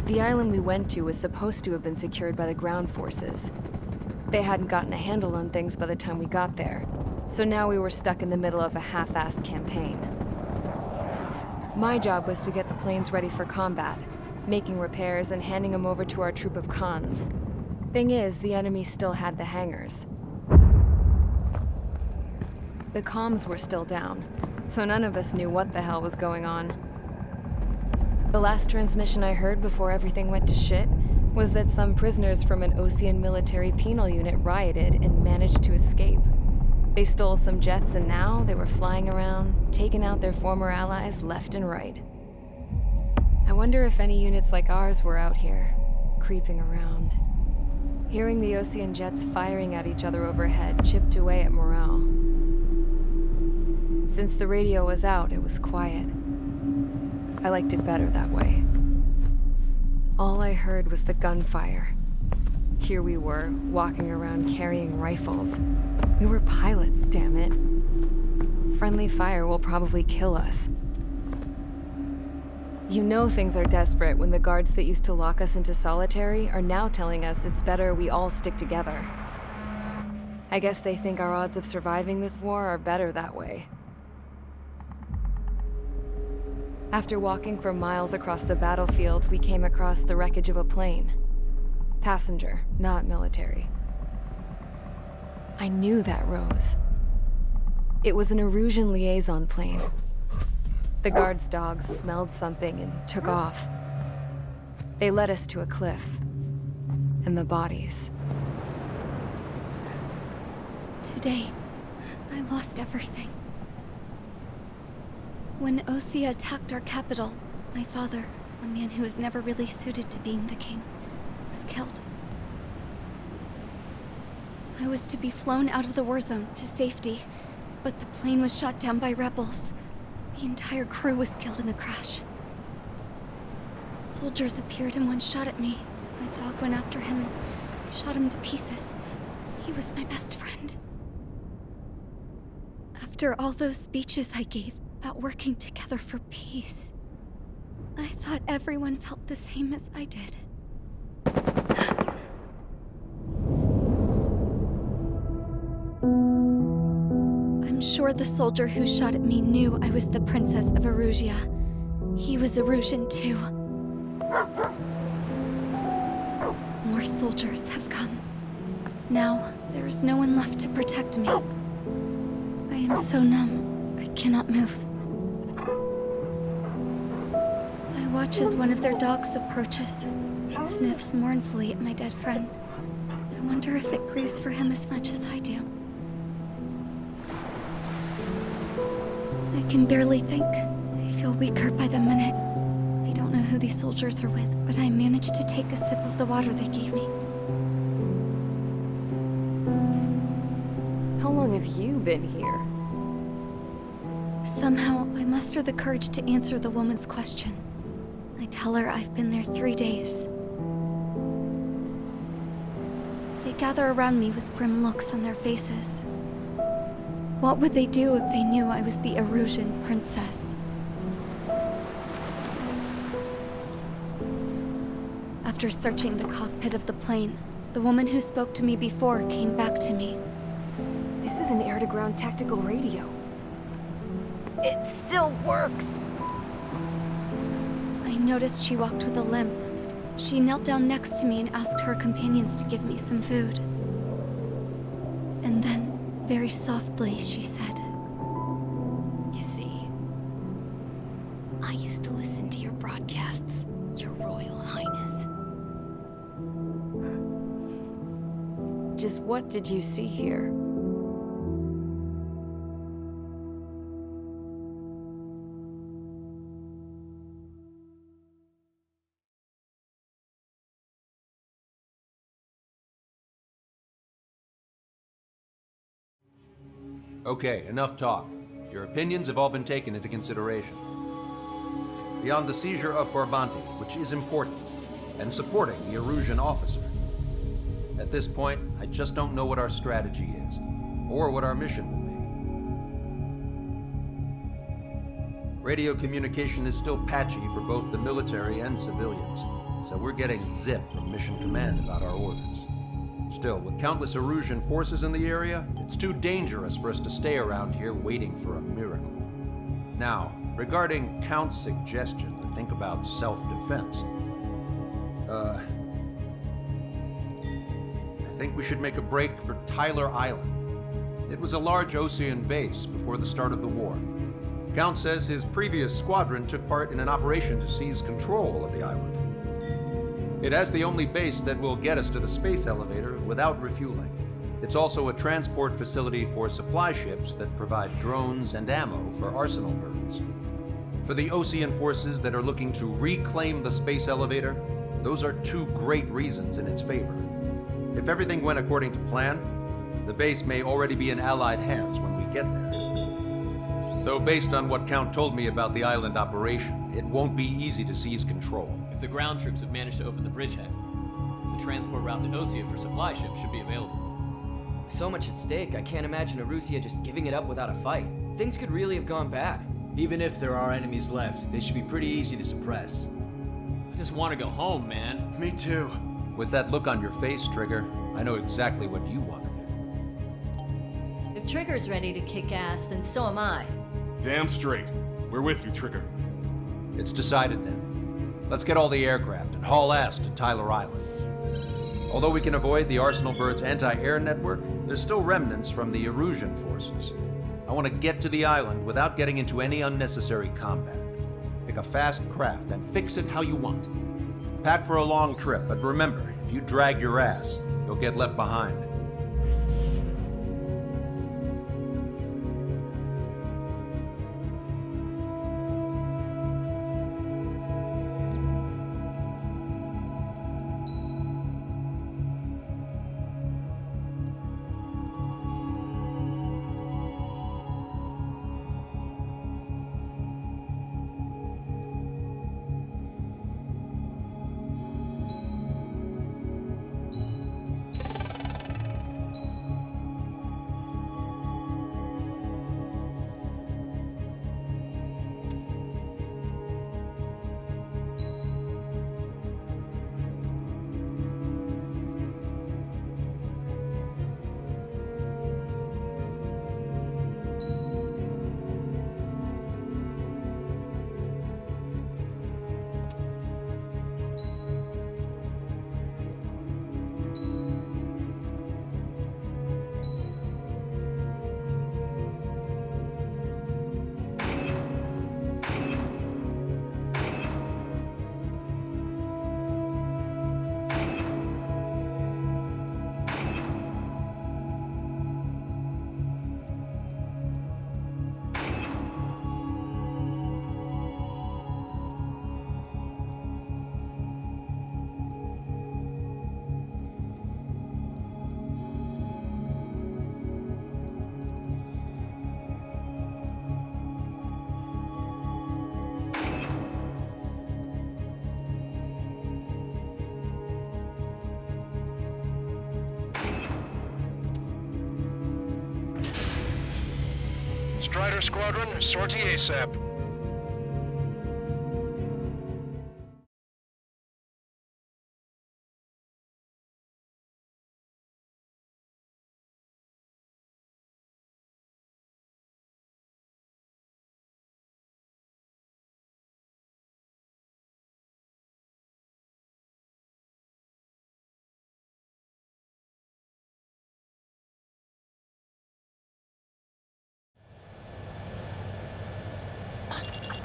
The island we went to was supposed to have been secured by the ground forces. They hadn't gotten a handle on things by the time we got there, so now we were stuck in the middle of a half-assed campaign. My job was to get the planes ready for combat, making repairs and handing them over to our troop of cons. Thing is, the enemy still had the hangars. The comms were still down, so none of us knew what the hell was going on. The last transmission I heard before everything went to shit was that some prisoners from an Osean military penal unit rioted and managed to escape. They stole some jets and now they were flying around, taking out their former allies left and right. I wonder if any units like ours were out here, creeping around. Hearing the Osean jets firing at each other overhead chipped away at morale. Since the radio was out, it was quiet. I liked it better that way. All I heard was the gunfire. Here we were, walking around carrying rifles. We were pilots, damn it. Friendly fire will probably kill us. You know things are desperate when the guards that used to lock us into solitary are now telling us it's better we all stick together. I guess they think our odds of surviving this war are better that way. After walking for miles across the battlefield, we came across the wreckage of a plane. Passenger, not military. I knew that rose. It was an Erusian liaison plane. The guards' dogs smelled something and took off. They led us to a cliff. And the bodies. Today, I lost everything. When Osea attacked our capital, my father, a man who was never really suited to being the king, was killed. I was to be flown out of the war zone to safety, but the plane was shot down by rebels. The entire crew was killed in the crash. Soldiers appeared and one shot at me. My dog went after him and shot him to pieces. He was my best friend. After all those speeches I gave about working together for peace, I thought everyone felt the same as I did. I'm sure the soldier who shot at me knew I was the Princess of Erusia. He was Erusian too. More soldiers have come. Now, there is no one left to protect me. I am so numb, I cannot move. I watch as one of their dogs approaches. It sniffs mournfully at my dead friend. I wonder if it grieves for him as much as I do. I can barely think. I feel weaker by the minute. I don't know who these soldiers are with, but I managed to take a sip of the water they gave me. How long have you been here? Somehow, I muster the courage to answer the woman's question. I tell her I've been there 3 days. They gather around me with grim looks on their faces. What would they do if they knew I was the Erusian princess? After searching the cockpit of the plane, the woman who spoke to me before came back to me. This is an air-to-ground tactical radio. It still works! I noticed she walked with a limp. She knelt down next to me and asked her companions to give me some food. And then, very softly, she said, "You see, I used to listen to your broadcasts, Your Royal Highness." Just what did you see here? Okay, enough talk. Your opinions have all been taken into consideration. Beyond the seizure of Forbanti, which is important, and supporting the Erusian officer, at this point, I just don't know what our strategy is, or what our mission will be. Radio communication is still patchy for both the military and civilians. so we're getting zip from Mission Command about our orders. Still, with countless Erusian forces in the area, it's too dangerous for us to stay around here waiting for a miracle. Now, regarding Count's suggestion to think about self-defense, I think we should make a break for Tyler Island. It was a large Osean base before the start of the war. Count says his previous squadron took part in an operation to seize control of the island. It has the only base that will get us to the space elevator without refueling. It's also a transport facility for supply ships that provide drones and ammo for arsenal birds. For the Osean forces that are looking to reclaim the space elevator, those are two great reasons in its favor. If everything went according to plan, the base may already be in Allied hands when we get there. Though based on what Count told me about the island operation, it won't be easy to seize control. If the ground troops have managed to open the bridgehead, the transport route to Osea for supply ships should be available. So much at stake, I can't imagine Erusia just giving it up without a fight. Things could really have gone bad. Even if there are enemies left, they should be pretty easy to suppress. I just want to go home, man. Me too. With that look on your face, Trigger, I know exactly what you want to do. If Trigger's ready to kick ass, then so am I. Damn straight. We're with you, Trigger. It's decided then. Let's get all the aircraft and haul ass to Tyler Island. Although we can avoid the Arsenal Bird's anti-air network, there's still remnants from the Erusian forces. I want to get to the island without getting into any unnecessary combat. Pick a fast craft and fix it how you want. Pack for a long trip, but remember, if you drag your ass, you'll get left behind. Strider Squadron, sortie ASAP.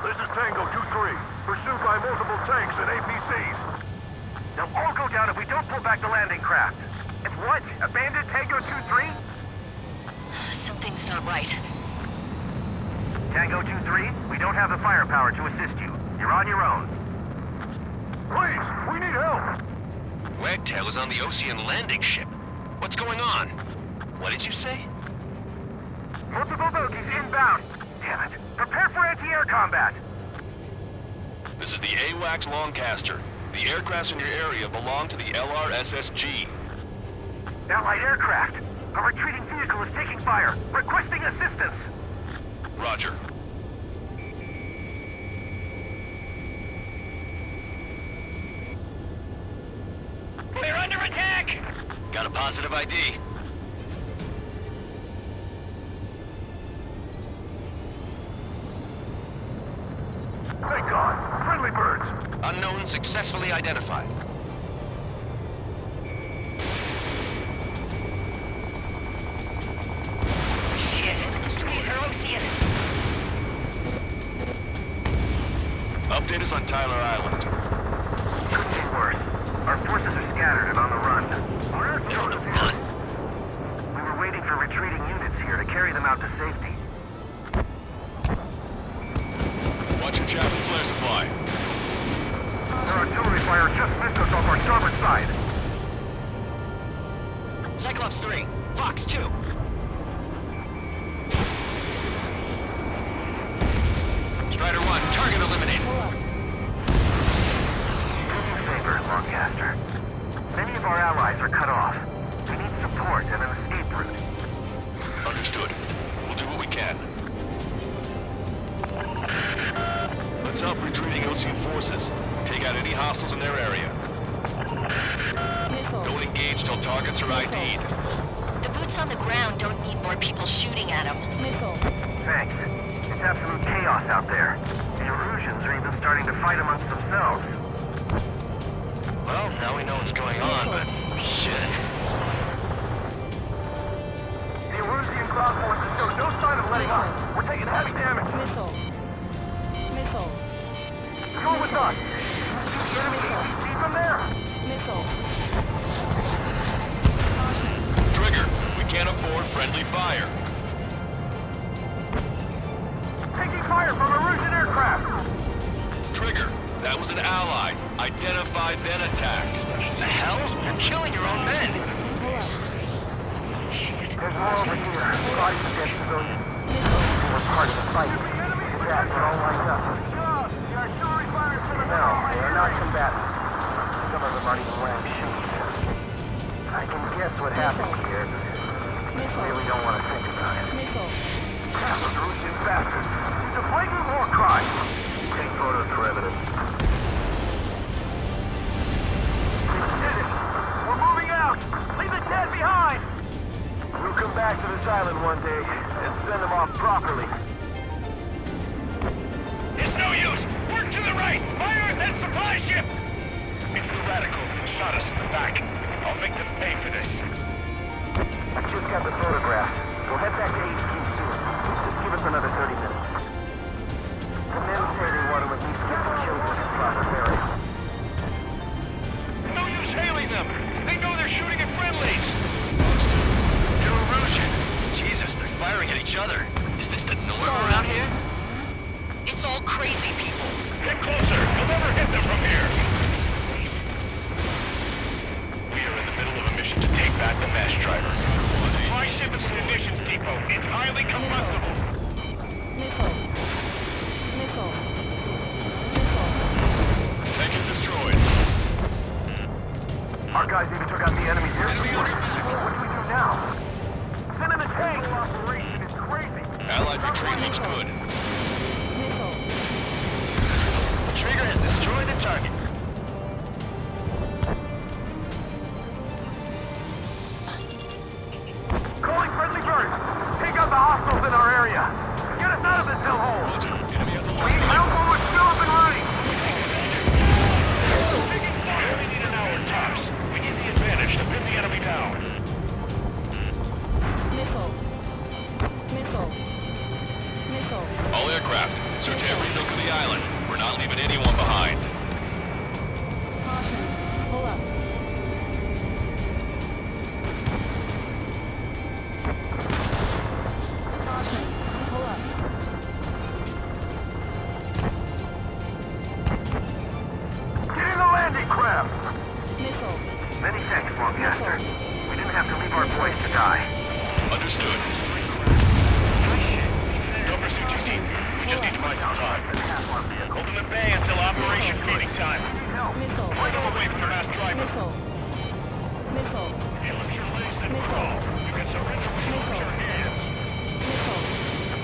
This is Tango 2-3, pursued by multiple tanks and APCs. They'll all go down if we don't pull back the landing craft. If what? Abandoned Tango 2-3? Something's not right. Tango 2-3, we don't have the firepower to assist you. You're on your own. Please, we need help! Wagtail is on the Osean landing ship. What's going on? What did you say? Multiple bogies inbound. Damn it. Prepare for anti-air combat. This is the AWACS Longcaster. The aircrafts in your area belong to the LRSSG. Allied aircraft. A retreating vehicle is taking fire. Requesting assistance. Roger. Positive ID. Thank God. Friendly birds. Unknown successfully identified. Update us on Tyler Island. Couldn't be worse. Our forces are scattered and on the run. They're on the run? We were waiting for retreating units here to carry them out to safety. Watch your chaff and flare supply. Their artillery fire just missed us off our starboard side. Cyclops 3, Fox 2. Strider 1, target eliminated. Do me a favor, Lancaster. Many of our allies are cut off. We need support and an escape route. Understood. We'll do what we can. Let's help retreating Osean forces. Take out any hostiles in their area. Don't engage till targets are ID'd. The boots on the ground don't need more people shooting at them. Thanks. It's absolute chaos out there. The Erusians are even starting to fight amongst themselves. Well, now we know what's going on, but shit. The Erusian cloud forces show no sign of letting up. We're taking heavy damage. Come with us. The enemy APC from there. Trigger, we can't afford friendly fire. Taking fire from Erusian aircraft. Trigger, that was an ally. Identify, then attack. The hell? You're killing your own men. There's more over here. Bodies of dead civilians. We're part of the fight. That, we're all lined up. No, they are not combatants. Some of them aren't even wearing shoes. I can guess what happened here. I really don't want to think about it. Those Russian bastards. It's a blatant war crime. Take photos for evidence. We did it! We're moving out! Leave the dead behind! We'll come back to this island one day and send them off properly. It's no use! Work to the right! Fire at that supply ship! It's the radicals that shot us in the back. I'll make them pay for this. I just got the photographs. We'll head back to HQ soon. Just give us another 30 minutes. The men say they want to at least get the children in proper burial. No use hailing them! They know they're shooting at friendlies! They're Erusian. Jesus, they're firing at each other. Is this the norm around here? It's all crazy people. Get closer! You'll never hit them from here! We are in the middle of a mission to take back the mass driver. Supply ship is munitions depot. It's highly combustible. Tank is destroyed. Our guys even took out the enemy's air support. What do we do now? Send in the tank! Operation is crazy! Allied retreat looks good. Trigger has destroyed the target. Calling friendly birds! Take out the hostiles in our area! Get us out of this hellhole! Enemy has a We need help when we're still up and running! Taking fire. We need an hour tops. We need the advantage to pin the enemy down. All aircraft, search every nook of the island. We're not leaving anyone behind. Get in the landing craft! Many thanks, Lancaster. We didn't have to leave our boys to die. Understood. Don't pursue too deep. We just need to buy some time. Hold them at bay until operation feeding time. Bring them away from the mass driver. Hey, look your legs and crawl. You can surrender with your hands.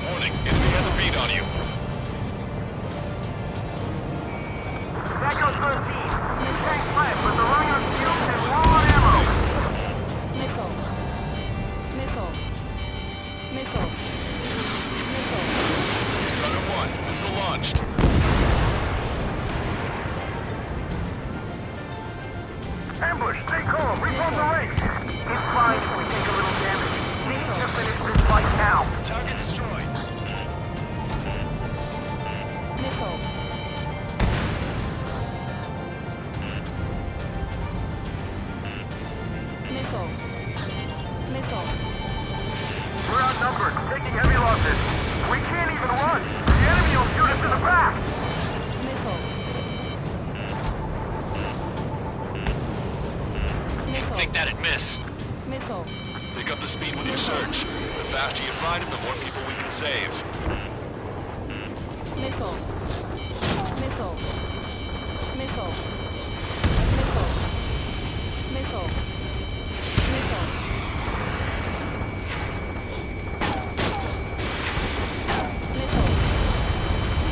Warning, enemy has a bead on you. That goes 13. Tank left, but they're running on fuel and low on ammo. Strider 1, missile launched. Ambush, stay calm, rebuild the range. It's fine if we take a little damage. We need to finish this fight now. Target destroyed. We're outnumbered, taking heavy losses. We can't even run. The enemy will shoot us in the back. Didn't think that'd miss. Pick up the speed with your search. The faster you find him, the more people we can save.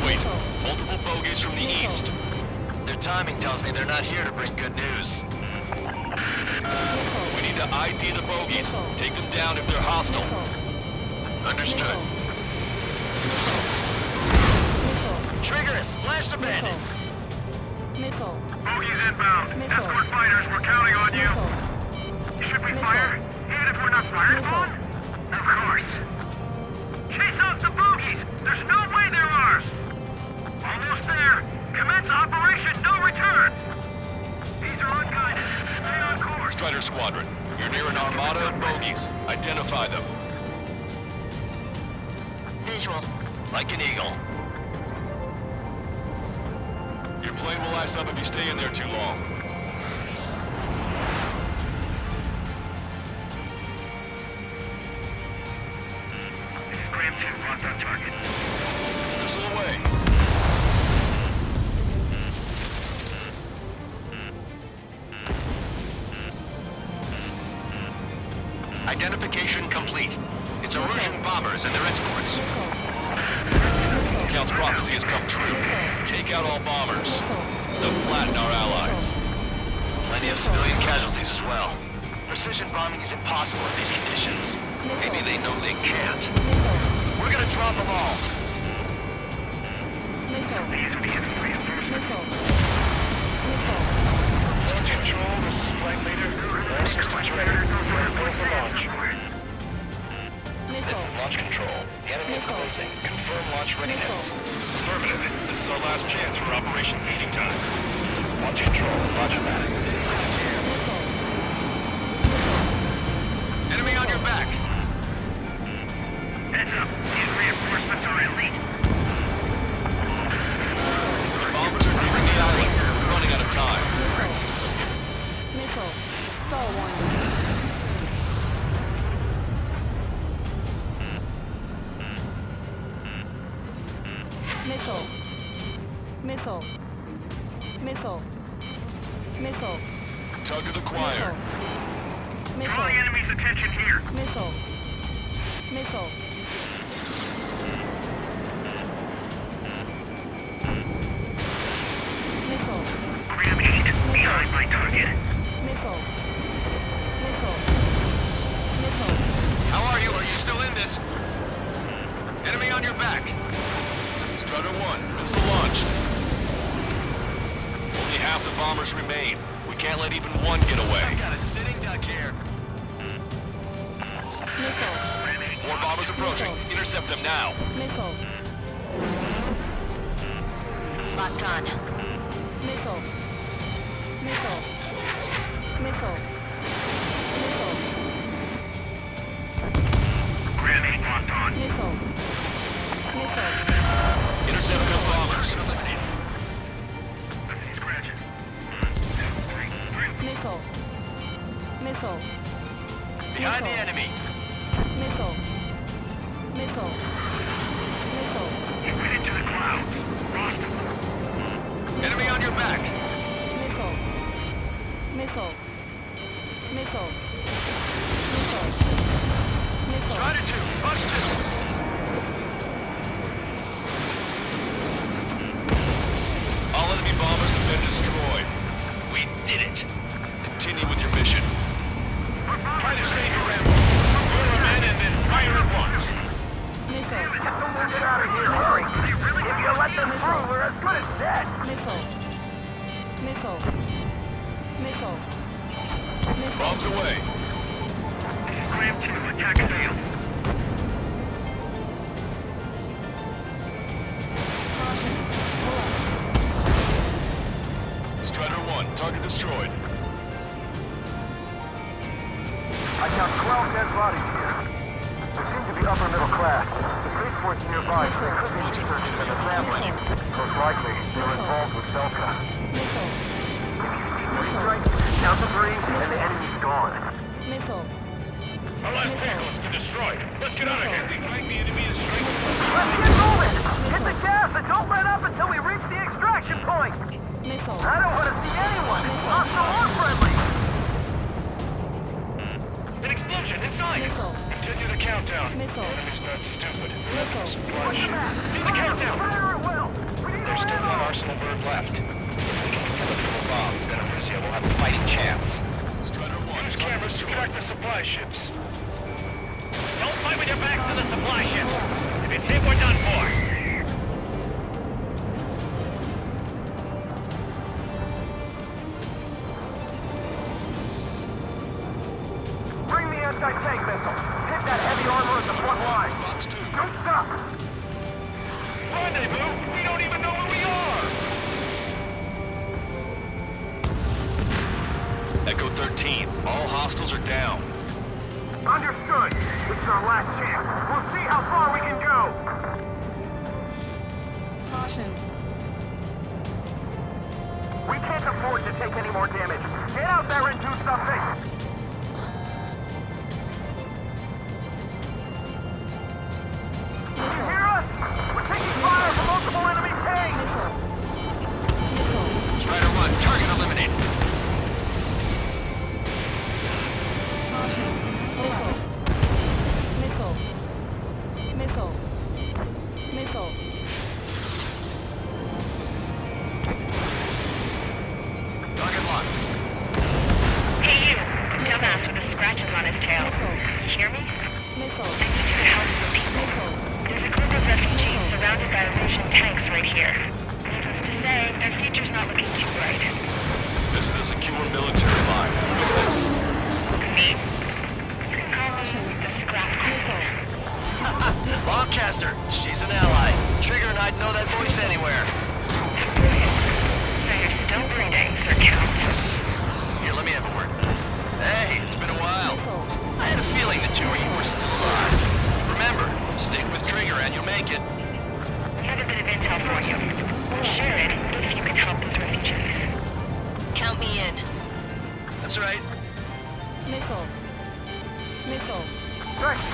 Wait, multiple bogeys from the east. Their timing tells me they're not here to bring good news. We need to ID the bogeys. Take them down if they're hostile. Understood. Trigger, splash the bandit. Bogies inbound. Escort fighters, we're counting on you. Should we fire? Even if we're not fired upon? Of course. Chase out the bogies! There's no way they're ours! Almost there. Commence Operation No Return! These are unguided. Stay on course. Strider Squadron, you're near an armada of bogeys. Identify them. Visual. Like an eagle. Your plane will ice up if you stay in there too long. Scram 2 locked on target. Missile away. Identification complete. It's Erusian bombers and their escorts. Count's prophecy has come true. Take out all bombers. They'll flatten our allies. Plenty of civilian casualties as well. Precision bombing is impossible in these conditions. Maybe they know they can't. We're gonna drop them all. These are the enemy reinforcements. Control, this is Flight Leader. All systems ready. Go for launch. This is Launch Control. The enemy is closing. Confirm launch readiness. Affirmative. This is our last chance for Operation Feeding Time. Launch Control. Roger that. Enemy on your back. Heads up. These reinforcements are elite. The bombers are nearing the island. We're running out of time. Tug of the choir. Draw the enemy's attention here. Ram 8 behind my target. How are you? Are you still in this? Enemy on your back. Strider 1, missile launched. Only half the bombers remain. We can't let even one get away. I got a sitting duck here. More bombers approaching. Intercept them now. Locked on. Ram 8 locked on. Intercept those bombers. Scratching. Behind the enemy. It went into the clouds. Lost him. Enemy on your back. Strider 2, punched it. All enemy bombers have been destroyed. We did it. Continue with your mission. Try to save your ammo. fast. The Space Force nearby, so they could be researching for the family. Most likely, they're involved with Velka. If you see three strikes, count to three, and the enemy's gone. Our last vehicle has been destroyed. Let's get out of here. We find the enemy is straight. Let's get moving! Hit the gas and don't let up until we reach the extraction point! I don't want to see anyone, hostile or friendly! An explosion inside! Continue the countdown. The enemy's not stupid. Supply ship. Do the countdown! There's still one Arsenal bird left. If we can kill it full of bombs, then Arusia will have a fighting chance. Strider 1, use cameras to track the supply ships. Don't fight with your backs to the supply ships. If it's hit, we're done for. Bring the anti-tank missile. Hit that heavy armor at the front line. Fox 2. Don't stop! Rendezvous? We don't even know where we are! Echo 13. All hostiles are down. Understood. This is our last chance. We'll see how far we can go. Caution. We can't afford to take any more damage. Get out there and do something. You hear us? We're taking fire from multiple enemy tanks. Strider 1, target eliminated. Target locked. Hey you, dumbass with the scratches on his tail. You hear me? I need you to help some people. There's a group of refugees surrounded by Russian tanks right here. Needless to say, their future's not looking too bright. This is a secure military line. Who's this? Me? You can call me the Scrap Queen. Longcaster, she's an ally. Trigger and I'd know that voice anywhere. Brilliant. So you're still breathing, Sir Count. Here, let me have a word. Hey, it's been a while. I had a feeling the two of you were still alive. Remember, stick with Trigger and you'll make it. We have a bit of intel for you. We'll share it if you can help those refugees. Count me in. That's right. Thanks.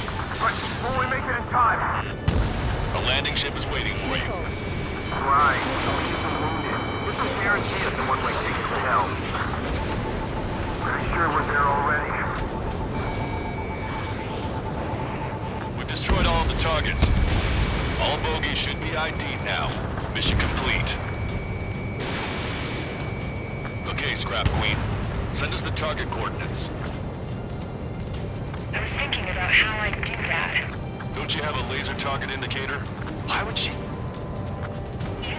But will we make it in time? A landing ship is waiting for you. Right. Don't use the wounded. This will guarantee us a one-way ticket to hell. Pretty sure we're there already. We've destroyed all of the targets. All bogies should be ID'd now. Mission complete. Okay, Scrap Queen. Send us the target coordinates. I was thinking about how I'd do that. Don't you have a laser target indicator? Why would she? Use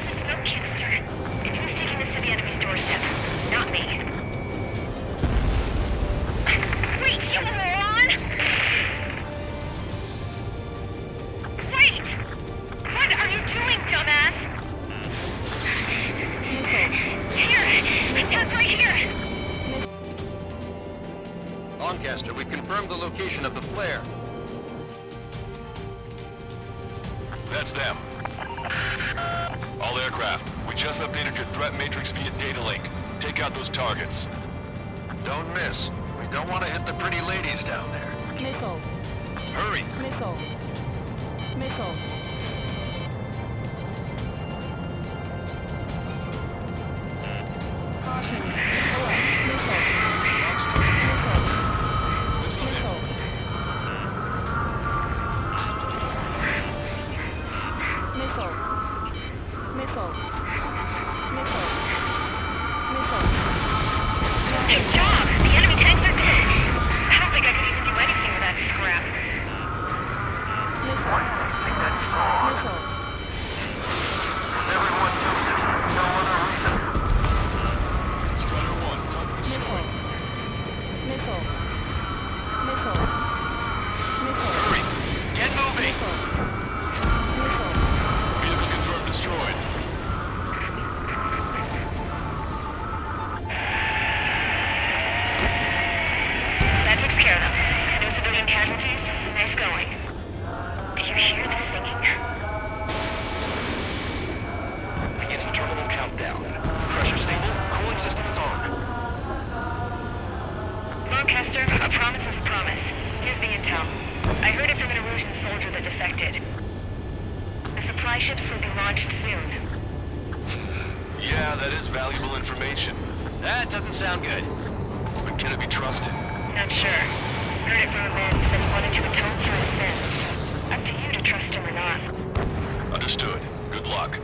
the smoke canister. It's who's taking this to the enemy's doorstep, not me. Wait, you moron! Wait! What are you doing, dumbass? Here! I'm done right here! Lancaster, we've confirmed the location of the flare. That's them. All aircraft, we just updated your threat matrix via data link. Take out those targets. Don't miss. We don't want to hit the pretty ladies down there. Hurry! Fox 2. Missile hit. Good job! The enemy tanks are dead! I don't think I could even do anything with that scrap. Why do they think that's small? supply ships will be launched soon. Yeah, that is valuable information. That doesn't sound good. But can it be trusted? Not sure. Heard it from a man who said he wanted to atone for his sins. Up to you to trust him or not. Understood. Good luck.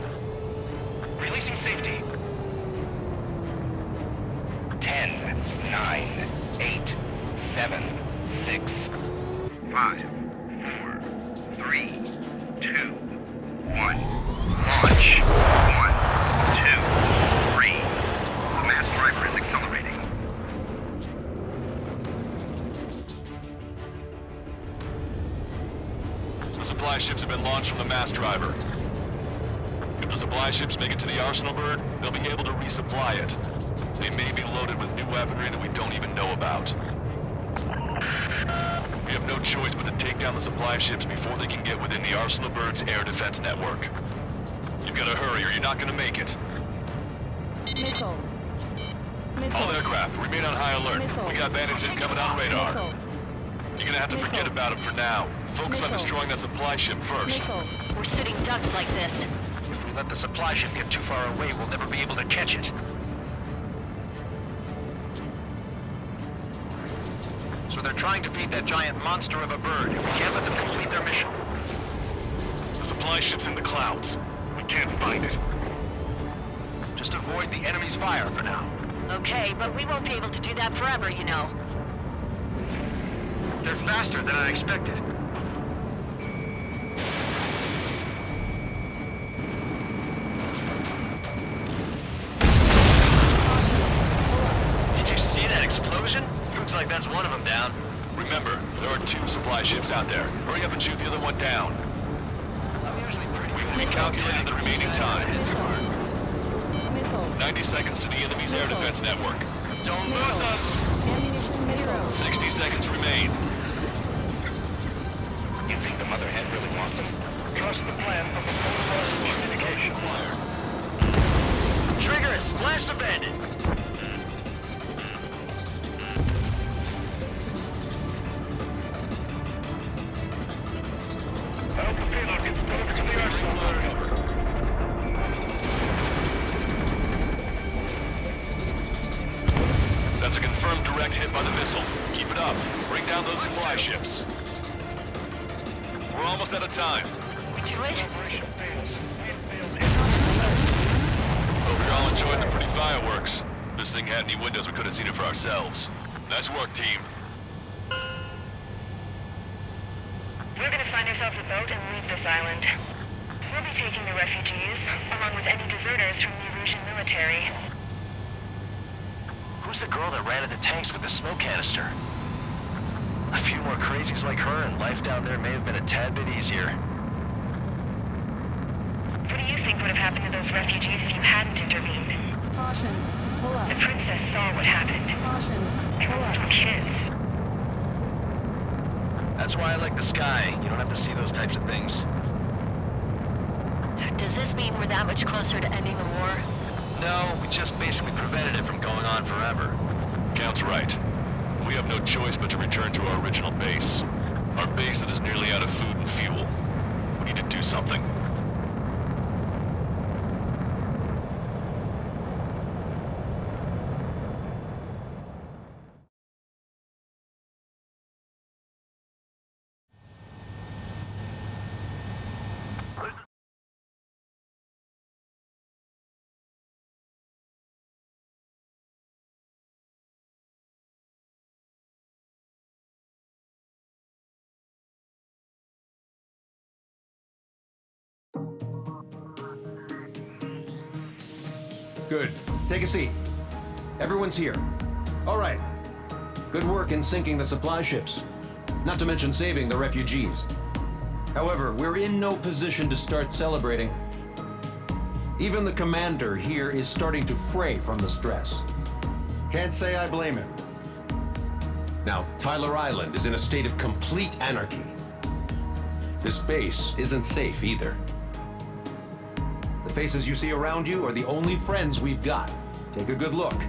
Releasing safety. 10, 9, 8, 7, 6, 5, 4, 3, 2, 1. Launch. 1, 2, 3. The mass driver is accelerating. The supply ships have been launched from the mass driver. If the supply ships make it to the arsenal bird, they'll be able to resupply it. They may be loaded with new weaponry that we don't even know about. We have no choice but to take down the supply ships before they can get within the arsenal bird's air defense network. You've got to hurry or you're not going to make it. Missile. All aircraft, remain on high alert. We got bandits incoming on radar. You're gonna have to forget about them for now. Focus on destroying that supply ship first. We're sitting ducks like this. If we let the supply ship get too far away, we'll never be able to catch it. So they're trying to feed that giant monster of a bird, and we can't let them complete their mission. The supply ship's in the clouds. We can't find it. Just avoid the enemy's fire for now. Okay, but we won't be able to do that forever, you know. They're faster than I expected. Did you see that explosion? Looks like that's one of them down. Remember, there are 2 supply ships out there. Hurry up and shoot the other one down. I'm usually pretty... We've recalculated the remaining time. 90 seconds to the enemy's air defense network. Don't lose us! 60 seconds remain. You think the mother hen really wants them? Trust the plan from the full communication. Trigger is splash the bandit! Help the payload gets delivered to the arsenal bird. That's a confirmed direct hit by the missile. Keep it up. Bring down those supply ships. We're almost out of time. We do it? Hope you're all enjoying the pretty fireworks. If this thing had any windows, we could have seen it for ourselves. Nice work, team. We're gonna find ourselves a boat and leave this island. We'll be taking the refugees, along with any deserters from the Erusian military. Who's the girl that ran at the tanks with the smoke canister? A few more crazies like her and life down there may have been a tad bit easier. What do you think would have happened to those refugees if you hadn't intervened? Caution. Pull up. The princess saw what happened. Caution. They were little kids. That's why I like the sky. You don't have to see those types of things. Does this mean we're that much closer to ending the war? No, we just basically prevented it from going on forever. Count's right. We have no choice but to return to our original base. Our base that is nearly out of food and fuel. We need to do something. Good. Take a seat. Everyone's here. All right. Good work in sinking the supply ships. Not to mention saving the refugees. However, we're in no position to start celebrating. Even the commander here is starting to fray from the stress. Can't say I blame him. Now, Tyler Island is in a state of complete anarchy. This base isn't safe either. The faces you see around you are the only friends we've got. Take a good look.